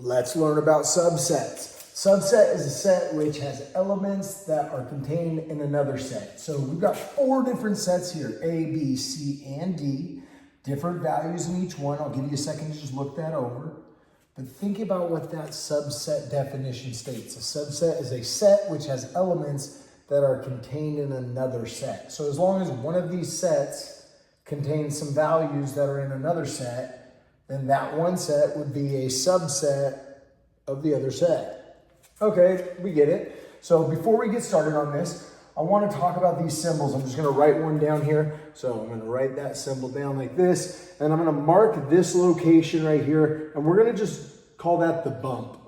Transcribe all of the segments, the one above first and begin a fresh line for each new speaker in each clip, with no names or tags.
Let's learn about subsets. Subset is a set which has elements that are contained in another set. So we've got 4 different sets here, A, B, C, and D. Different values in each one. I'll give you a second to just look that over. But think about what that subset definition states. A subset is a set which has elements that are contained in another set. So as long as one of these sets contains some values that are in another set, then that one set would be a subset of the other set. Okay, we get it. So before we get started on this, I want to talk about these symbols. I'm just going to write one down here. So I'm going to write that symbol down like this, and I'm going to mark this location right here, and we're going to just call that the bump.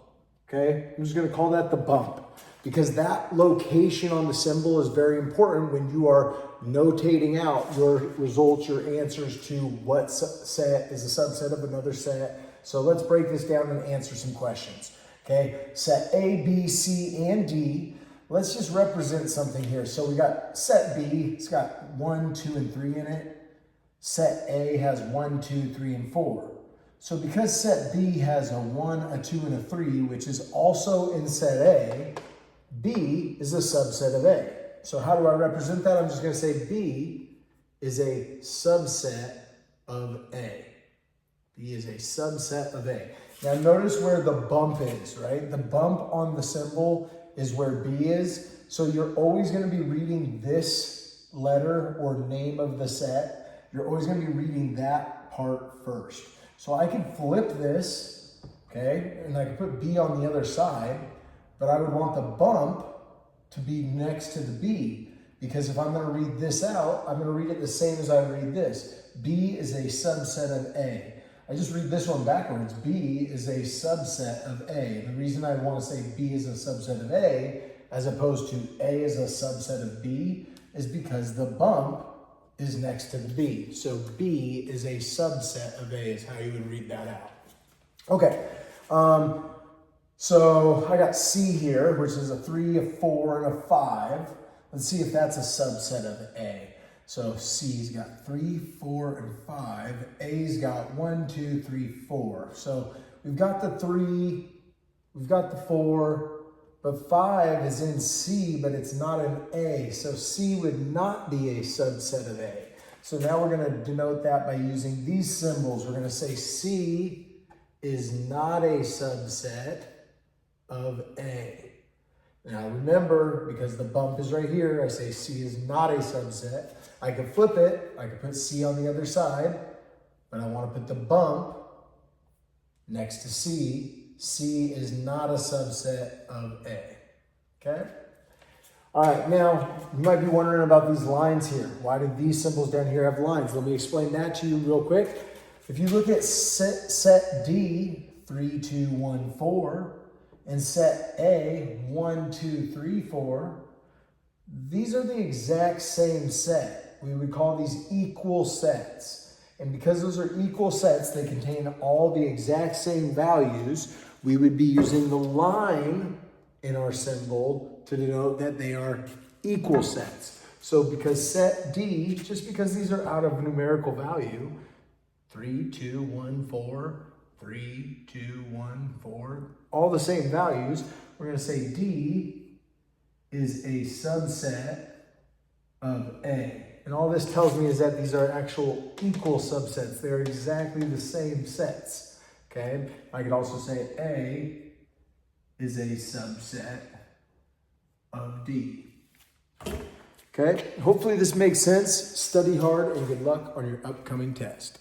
Okay, I'm just going to call that the bump because that location on the symbol is very important when you are notating out your results, your answers to what set is a subset of another set. So let's break this down and answer some questions. Okay, set A, B, C, and D. Let's just represent something here. So we got set B, it's got 1, 2, and 3 in it. Set A has 1, 2, 3, and 4. So because set B has a 1, a 2, and a 3, which is also in set A, B is a subset of A. So how do I represent that? I'm just going to say B is a subset of A. B is a subset of A. Now notice where the bump is, right? The bump on the symbol is where B is. So you're always going to be reading this letter or name of the set. You're always going to be reading that part first. So I can flip this, okay? And I can put B on the other side, but I would want the bump to be next to the B, because if I'm going to read this out, I'm going to read it the same as I read this. B is a subset of A. I just read this one backwards. B is a subset of A. The reason I want to say B is a subset of A as opposed to A is a subset of B is because the bump is next to the B. So B is a subset of A is how you would read that out. Okay, so I got C here, which is a 3, a 4, and a 5. Let's see if that's a subset of A. So C's got 3, 4, and 5. A's got 1, 2, 3, 4. So we've got the 3, we've got the 4, but 5 is in C, but it's not in A. So C would not be a subset of A. So now we're going to denote that by using these symbols. We're going to say C is not a subset of A. Now remember, because the bump is right here, I say C is not a subset. I could flip it, I could put C on the other side, but I want to put the bump next to C. C is not a subset of A, okay? All right, now you might be wondering about these lines here. Why do these symbols down here have lines? Let me explain that to you real quick. If you look at set D, 3, 2, 1, 4, and set A, 1, 2, 3, 4, these are the exact same set. We would call these equal sets. And because those are equal sets, they contain all the exact same values. We would be using the line in our symbol to denote that they are equal sets. So because set D, just because these are out of numerical value, 3, 2, 1, 4, 3, 2, 1, 4, all the same values, we're going to say D is a subset of A. And all this tells me is that these are actual equal subsets. They're exactly the same sets, okay? I could also say A is a subset of D. Okay, hopefully this makes sense. Study hard and good luck on your upcoming test.